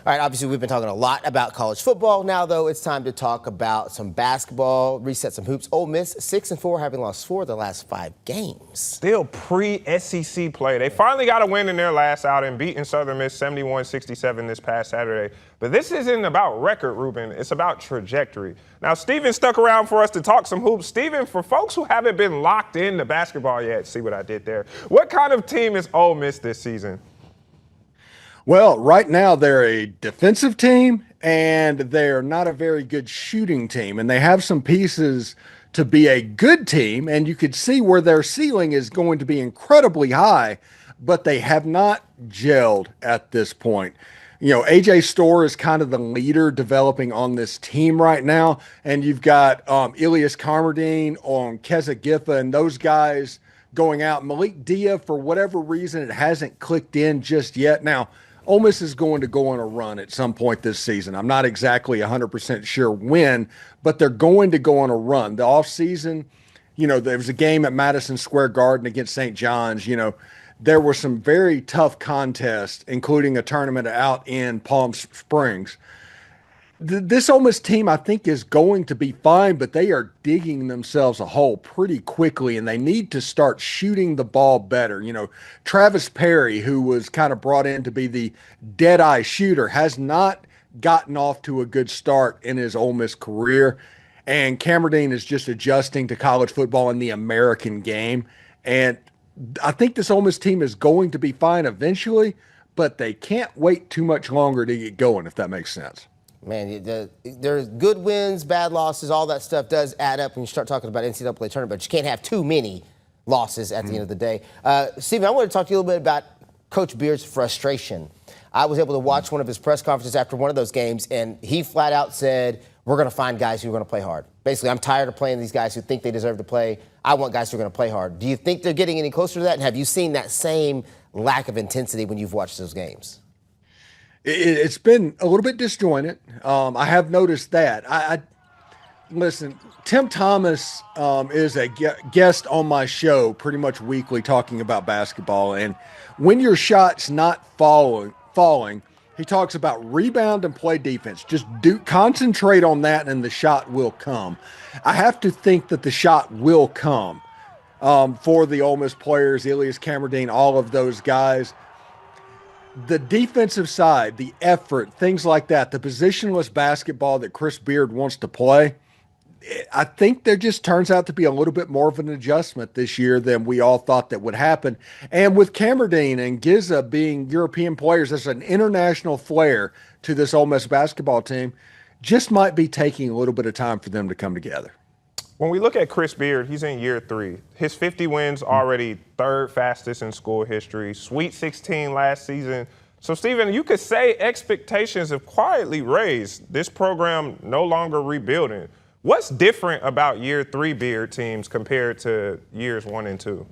All right, obviously we've been talking a lot about college football. Now, though, it's time to talk about some basketball, reset some hoops. Ole Miss, 6-4, having lost 4 of the last 5 games. Still pre-SEC play. They finally got a win in their last outing, beating Southern Miss 71-67 this past Saturday. But this isn't about record, Ruben. It's about trajectory. Now, Steven stuck around for us to talk some hoops. Steven, for folks who haven't been locked into basketball yet, see what I did there. What kind of team is Ole Miss this season? Well, right now they're a defensive team and they're not a very good shooting team. And they have some pieces to be a good team. And you could see where their ceiling is going to be incredibly high, but they have not gelled at this point. You know, AJ Storr is kind of the leader developing on this team right now. And you've got Ilias Carmerdine on Keza Giffa and those guys going out. Malik Dia, for whatever reason, it hasn't clicked in just yet. Now, Ole Miss is going to go on a run at some point this season. I'm not exactly 100% sure when, but they're going to go on a run. The offseason, you know, there was a game at Madison Square Garden against St. John's. You know, there were some very tough contests, including a tournament out in Palm Springs. This Ole Miss team, I think, is going to be fine, but they are digging themselves a hole pretty quickly, and they need to start shooting the ball better. You know, Travis Perry, who was kind of brought in to be the dead-eye shooter, has not gotten off to a good start in his Ole Miss career, and Camerdine is just adjusting to college football and the American game. And I think this Ole Miss team is going to be fine eventually, but they can't wait too much longer to get going, if that makes sense. Man, there's good wins, bad losses, all that stuff does add up when you start talking about NCAA tournament, but you can't have too many losses at the end of the day. Steven, I want to talk to you a little bit about Coach Beard's frustration. I was able to watch one of his press conferences after one of those games, and he flat out said, we're going to find guys who are going to play hard. Basically, I'm tired of playing these guys who think they deserve to play. I want guys who are going to play hard. Do you think they're getting any closer to that? And have you seen that same lack of intensity when you've watched those games? It's been a little bit disjointed. I have noticed that. I listen, Tim Thomas is a guest on my show pretty much weekly talking about basketball. And when your shot's not falling, he talks about rebound and play defense. Just concentrate on that and the shot will come. I have to think that the shot will come for the Ole Miss players, Ilias Camerdine, all of those guys. The defensive side, the effort, things like that, the positionless basketball that Chris Beard wants to play, I think there just turns out to be a little bit more of an adjustment this year than we all thought that would happen. And with Camerdine and Giza being European players, there's an international flair to this Ole Miss basketball team. Just might be taking a little bit of time for them to come together. When we look at Chris Beard, he's in year 3. His 50 wins already 3rd fastest in school history, Sweet 16 last season. So, Steven, you could say expectations have quietly raised. This program no longer rebuilding. What's different about year 3 Beard teams compared to years 1 and 2?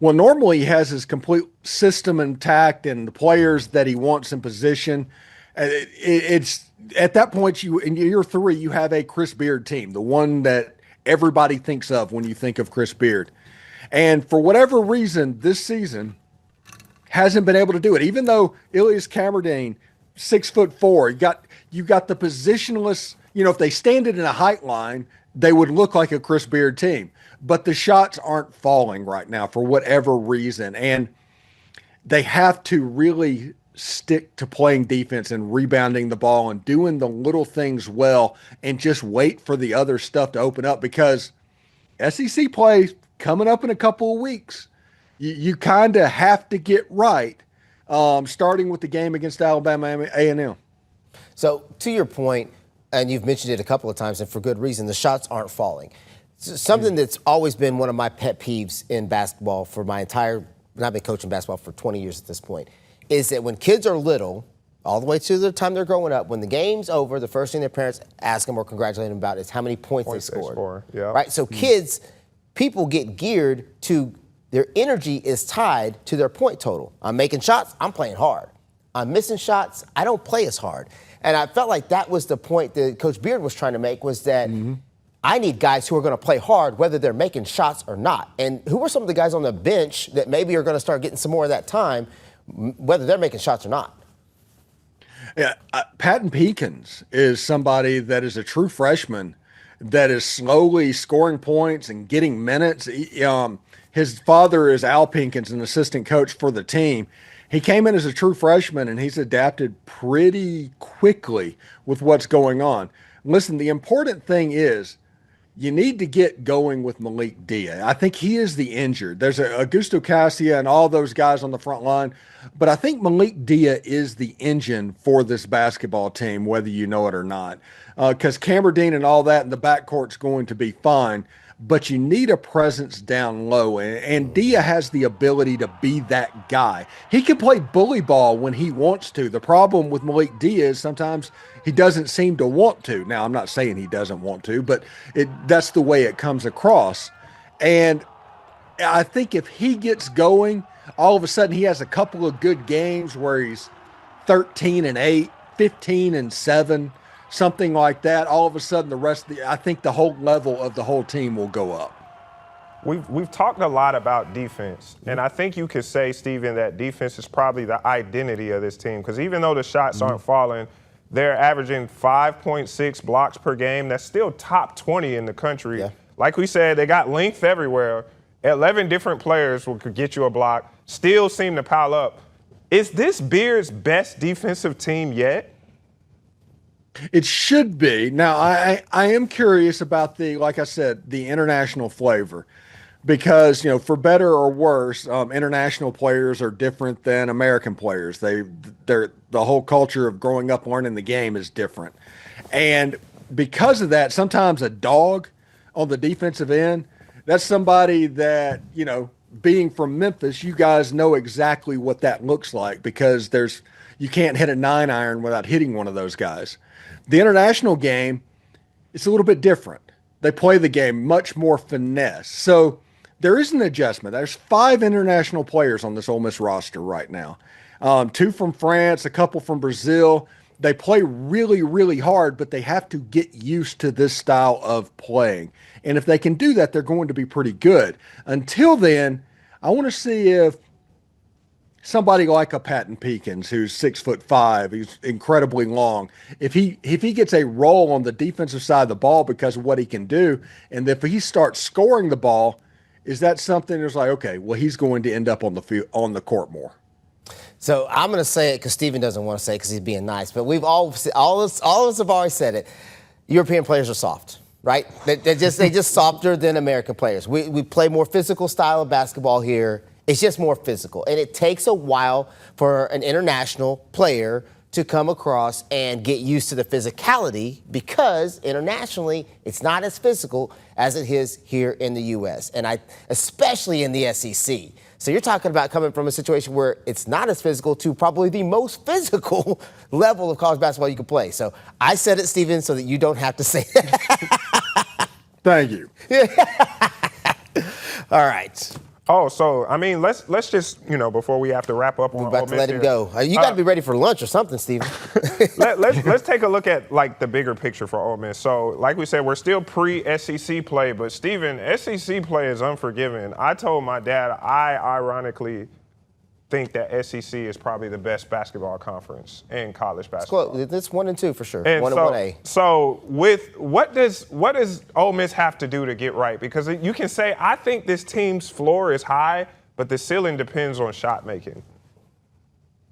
Well, normally he has his complete system intact and the players that he wants in position. It's at that point, in year 3, you have a Chris Beard team, the one that everybody thinks of when you think of Chris Beard. And for whatever reason, this season hasn't been able to do it. Even though Ilias Camerdine, 6'4", you got the positionless. You know, if they stand it in a height line, they would look like a Chris Beard team. But the shots aren't falling right now for whatever reason, and they have to really stick to playing defense and rebounding the ball and doing the little things well and just wait for the other stuff to open up, because SEC play coming up in a couple of weeks. You kind of have to get right, starting with the game against Alabama A&M. So to your point, and you've mentioned it a couple of times, and for good reason, the shots aren't falling. Something that's always been one of my pet peeves in basketball for my entire, I've been coaching basketball for 20 years at this point, is that when kids are little, all the way to the time they're growing up, when the game's over, the first thing their parents ask them or congratulate them about is how many points they scored. Yeah. Right? So kids, people get geared to, their energy is tied to their point total. I'm making shots, I'm playing hard. I'm missing shots, I don't play as hard. And I felt like that was the point that Coach Beard was trying to make, was that I need guys who are going to play hard whether they're making shots or not. And who are some of the guys on the bench that maybe are going to start getting some more of that time, whether they're making shots or not? Yeah, Patton Peekins is somebody that is a true freshman that is slowly scoring points and getting minutes. His father is Al Pinkins, an assistant coach for the team. He came in as a true freshman and he's adapted pretty quickly with what's going on. Listen, the important thing is you need to get going with Malik Dia. I think he is the injured. There's Augusto Cassia and all those guys on the front line, but I think Malik Dia is the engine for this basketball team, whether you know it or not. Because Camerdine and all that in the backcourt's going to be fine, but you need a presence down low, and Dia has the ability to be that guy. He can play bully ball when he wants to. The problem with Malik Dia is sometimes he doesn't seem to want to. Now, I'm not saying he doesn't want to, but that's the way it comes across. And I think if he gets going, all of a sudden he has a couple of good games where he's 13-8, 15-7, something like that. All of a sudden I think the whole level of the whole team will go up. We've talked a lot about defense, and I think you could say, Steven, that defense is probably the identity of this team, because even though the shots aren't falling, they're averaging 5.6 blocks per game. That's still top 20 in the country. Yeah. Like we said, they got length everywhere. 11 different players could get you a block, still seem to pile up. Is this Beard's best defensive team yet? It should be. Now, I am curious about like I said, the international flavor. Because, for better or worse, international players are different than American players. The whole culture of growing up learning the game is different. And because of that, sometimes a dog on the defensive end, that's somebody that, being from Memphis, you guys know exactly what that looks like, because you can't hit a 9-iron without hitting one of those guys. The international game, it's a little bit different. They play the game much more finesse. So there is an adjustment. There's 5 international players on this Ole Miss roster right now. 2 from France, a couple from Brazil. They play really, really hard, but they have to get used to this style of playing. And if they can do that, they're going to be pretty good. Until then, I want to see if somebody like a Patton Peekins, who's 6'5", he's incredibly long, if he gets a role on the defensive side of the ball because of what he can do, and if he starts scoring the ball, is that something that's like, okay, well, he's going to end up on the field, on the court more? So I'm going to say it because Steven doesn't want to say it because he's being nice, but we've all of us have always said it. European players are soft, right? They're just softer than American players. We play more physical style of basketball here. It's just more physical, and it takes a while for an international player to come across and get used to the physicality, because internationally it's not as physical as it is here in the U.S. and especially in the SEC. So you're talking about coming from a situation where it's not as physical to probably the most physical level of college basketball you can play. So I said it, Steven, so that you don't have to say it. Thank you. All right. Oh, so, let's just, before we have to wrap up on We're about Ole to Miss let him here. go. You got to be ready for lunch or something, Steven. Let's take a look at, the bigger picture for Ole Miss. So, like we said, we're still pre-SEC play, but, Steven, SEC play is unforgiving. I told my dad I ironically think that SEC is probably the best basketball conference in college basketball. It's 1 and 2 for sure. And 1 and 1A. So with what does Ole Miss have to do to get right? Because you can say, I think this team's floor is high, but the ceiling depends on shot making.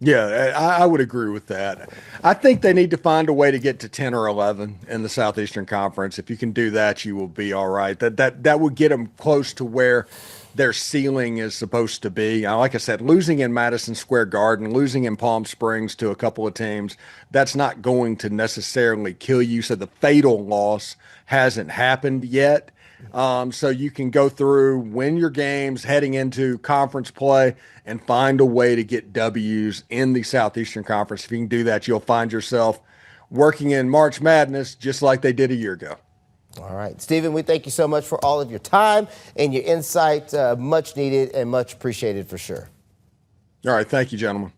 Yeah, I would agree with that. I think they need to find a way to get to 10 or 11 in the Southeastern Conference. If you can do that, you will be all right. That would get them close to where their ceiling is supposed to be. Like I said, losing in Madison Square Garden, losing in Palm Springs to a couple of teams, that's not going to necessarily kill you. So the fatal loss hasn't happened yet. So you can go through, win your games heading into conference play, and find a way to get W's in the Southeastern Conference. If you can do that, you'll find yourself working in March Madness just like they did a year ago. All right. Steven, we thank you so much for all of your time and your insight. Much needed and much appreciated for sure. All right. Thank you, gentlemen.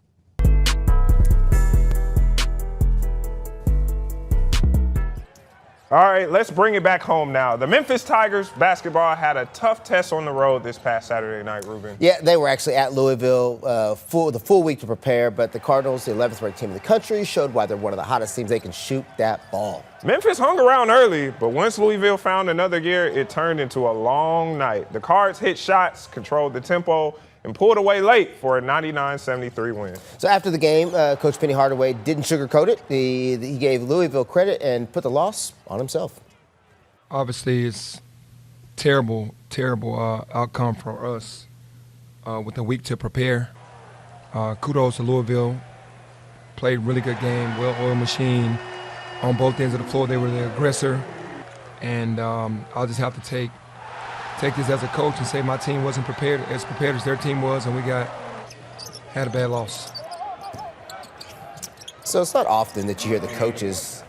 All right, let's bring it back home now. The Memphis Tigers basketball had a tough test on the road this past Saturday night, Ruben. Yeah, they were actually at Louisville the full week to prepare, but the Cardinals, the 11th ranked team in the country, showed why they're one of the hottest teams. They can shoot that ball. Memphis hung around early, but once Louisville found another gear, it turned into a long night. The Cards hit shots, controlled the tempo, and pulled away late for a 99-73 win. So after the game, Coach Penny Hardaway didn't sugarcoat it. He gave Louisville credit and put the loss on himself. Obviously, it's terrible outcome for us with a week to prepare. Kudos to Louisville. Played really good game, well-oiled machine. On both ends of the floor, they were the aggressor. And I'll just have to take this as a coach and say my team wasn't prepared as their team was, and we had a bad loss. So it's not often that you hear the coaches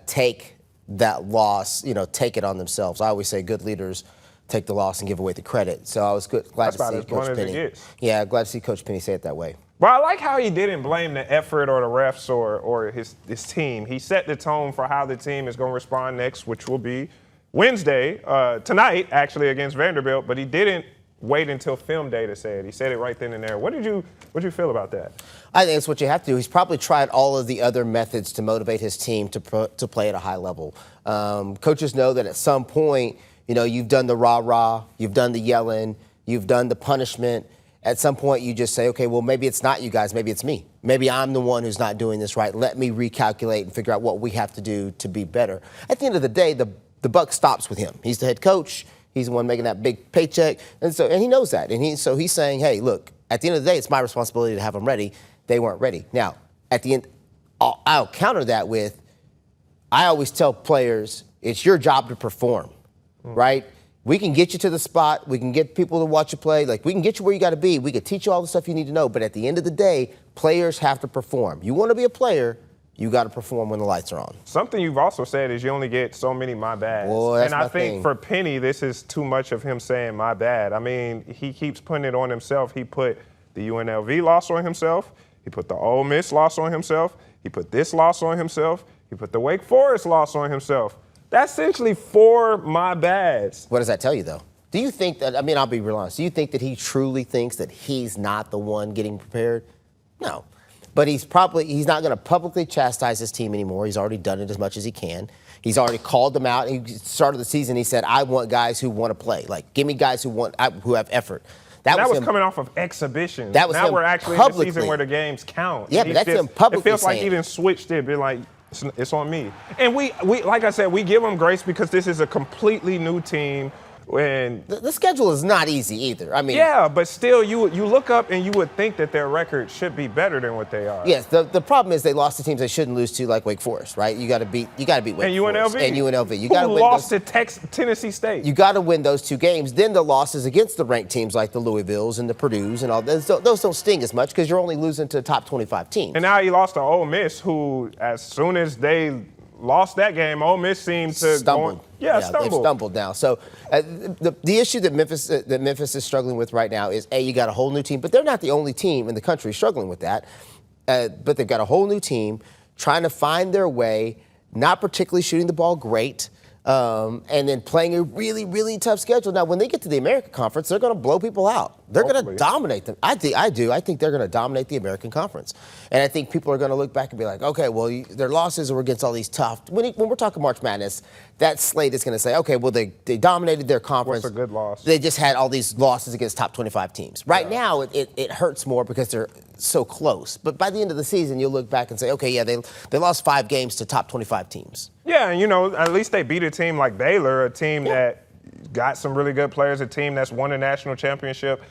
take that loss, take it on themselves. I always say good leaders take the loss and give away the credit. So I was glad That's to see about as blunt Coach as it Penny. gets. Yeah, glad to see Coach Penny say it that way. Well, I like how he didn't blame the effort or the refs or his team. He set the tone for how the team is going to respond next, which will be Wednesday, tonight, actually, against Vanderbilt, but he didn't wait until film day to say it. He said it right then and there. What did you feel about that? I think that's what you have to do. He's probably tried all of the other methods to motivate his team to play at a high level. Coaches know that at some point, you've done the rah-rah, you've done the yelling, you've done the punishment. At some point, you just say, okay, well, maybe it's not you guys, maybe it's me. Maybe I'm the one who's not doing this right. Let me recalculate and figure out what we have to do to be better. At the end of the day, the buck stops with him. He's the head coach. He's the one making that big paycheck. And he knows that. And so he's saying, hey, look, at the end of the day, it's my responsibility to have them ready. They weren't ready. Now, at the end, I'll counter that with, I always tell players, it's your job to perform, right? We can get you to the spot. We can get people to watch you play. We can get you where you got to be. We can teach you all the stuff you need to know. But at the end of the day, players have to perform. You want to be a player, you got to perform when the lights are on. Something you've also said is you only get so many my bads. Well, that's and I my think thing. For Penny, this is too much of him saying my bad. I mean, he keeps putting it on himself. He put the UNLV loss on himself. He put the Ole Miss loss on himself. He put this loss on himself. He put the Wake Forest loss on himself. That's essentially 4 my bads. What does that tell you, though? Do you think that, I'll be real honest, do you think that he truly thinks that he's not the one getting prepared? No. But he's not going to publicly chastise his team anymore. He's already done it as much as he can. He's already called them out. He started the season, he said, I want guys who want to play. Give me guys who have effort. That was coming off of exhibition. That was now him we're actually publicly. in the season where the games count. Yeah, but that's him publicly It feels like saying he didn't switched it, be like, it's on me. And we like I said, we give him grace because this is a completely new team. And the schedule is not easy either. Yeah, but still, you look up and you would think that their record should be better than what they are. Yes, the problem is they lost to teams they shouldn't lose to, like Wake Forest, right? You got to beat Wake and Forest. And UNLV. You got to win lost to Tennessee State. You got to win those 2 games. Then the losses against the ranked teams like the Louisvilles and the Purdue's and all those don't sting as much because you're only losing to top 25 teams. And now he lost to Ole Miss, who as soon as they lost that game, Ole Miss seemed to stumbled. Stumbled. They've stumbled now. So the issue that Memphis is struggling with right now is, you got a whole new team, but they're not the only team in the country struggling with that. But they've got a whole new team trying to find their way, not particularly shooting the ball great, and then playing a really, really tough schedule. Now, when they get to the American Conference, they're going to blow people out. They're going to dominate them. I think they're going to dominate the American Conference. And I think people are going to look back and be like, okay, well, their losses were against all these tough. When we're talking March Madness, that slate is going to say, okay, well, they dominated their conference. What's a good loss? They just had all these losses against top 25 teams. Right now, it hurts more because they're so close. But by the end of the season, you'll look back and say, okay, yeah, they lost 5 games to top 25 teams. Yeah, and at least they beat a team like Baylor, a team that got some really good players, a team that's won a national championship.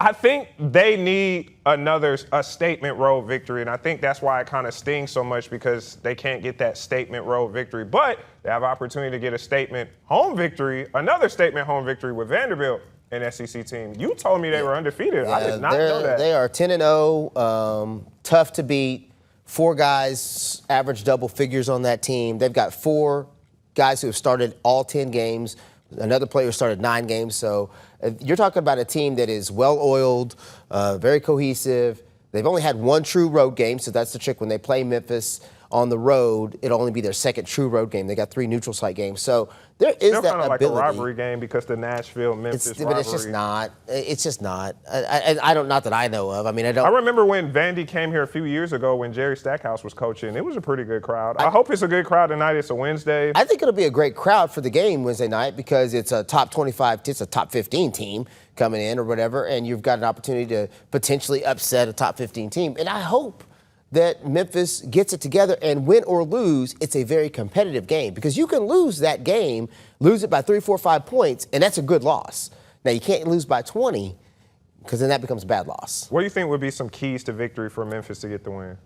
I think they need a statement road victory, and I think that's why it kind of stings so much because they can't get that statement road victory. But they have opportunity to get a statement home victory, another statement home victory with Vanderbilt, an SEC team. You told me they were undefeated. I did not know that. They are 10-0, tough to beat. 4 guys average double figures on that team. They've got 4 guys who have started all 10 games. Another player started 9 games. So you're talking about a team that is well-oiled, very cohesive. They've only had 1 true road game, so that's the trick when they play Memphis on the road. It'll only be their second true road game. They got 3 neutral site games. So there is Still that kind of like ability. a rivalry game because the Nashville-Memphis rivalry. But it's just not. It's just not. I don't. Not that I know of. I mean, I don't. I remember when Vandy came here a few years ago when Jerry Stackhouse was coaching. It was a pretty good crowd. I hope it's a good crowd tonight. It's a Wednesday. I think it'll be a great crowd for the game Wednesday night because it's a top 25, it's a top 15 team coming in or whatever, and you've got an opportunity to potentially upset a top 15 team. And I hope that Memphis gets it together, and win or lose, it's a very competitive game because you can lose that game, lose it by 3, 4, 5 points, and that's a good loss. Now, you can't lose by 20 because then that becomes a bad loss. What do you think would be some keys to victory for Memphis to get the win?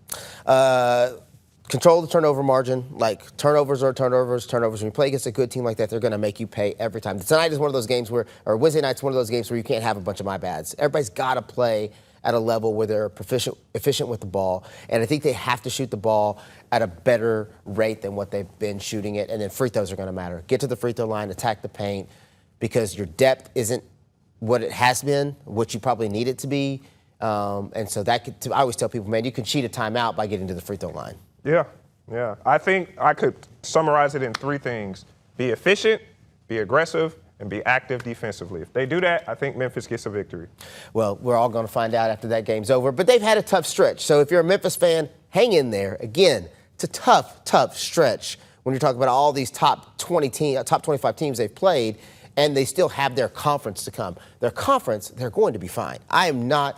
Control the turnover margin. Like, turnovers are turnovers. When you play against a good team like that, they're going to make you pay every time. Tonight is one of those games where, or Wednesday night's one of those games where you can't have a bunch of my bads. Everybody's got to play at a level where they're efficient with the ball. And I think they have to shoot the ball at a better rate than what they've been shooting it. And then free throws are going to matter. Get to the free throw line, attack the paint, because your depth isn't what it has been, what you probably need it to be. And so that could, I always tell people, man, you can cheat a timeout by getting to the free throw line. Yeah. I think I could summarize it in 3 things. Be efficient, be aggressive, and be active defensively. If they do that, I think Memphis gets a victory. Well, we're all going to find out after that game's over. But they've had a tough stretch. So if you're a Memphis fan, hang in there. Again, it's a tough stretch when you're talking about all these top 25 teams they've played, and they still have their conference to come. Their conference, they're going to be fine. I am not.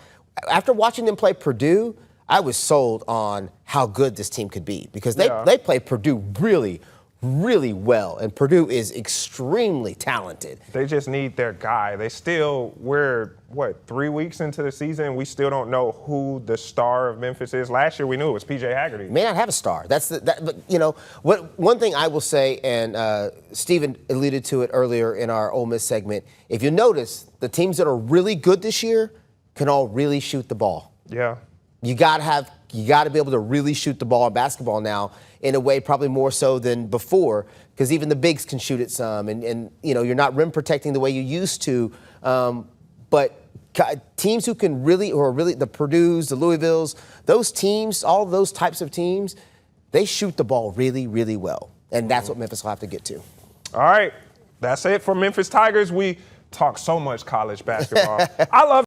After watching them play Purdue, I was sold on how good this team could be because they played Purdue really well, and Purdue is extremely talented. They just need their guy. We're 3 weeks into the season, we still don't know who the star of Memphis is. Last year we knew it was PJ Haggerty. May not have a star. But you know, one thing I will say, and Stephen alluded to it earlier in our Ole Miss segment, if you notice, the teams that are really good this year can all really shoot the ball. Yeah. You got to be able to really shoot the ball in basketball now in a way probably more so than before, because even the bigs can shoot it some, and you know, you're not rim protecting the way you used to. But teams who can really, the Purdue's, the Louisville's, those teams, all those types of teams, they shoot the ball really well, and that's what Memphis will have to get to. All right, that's it for Memphis Tigers. We talk so much college basketball. I love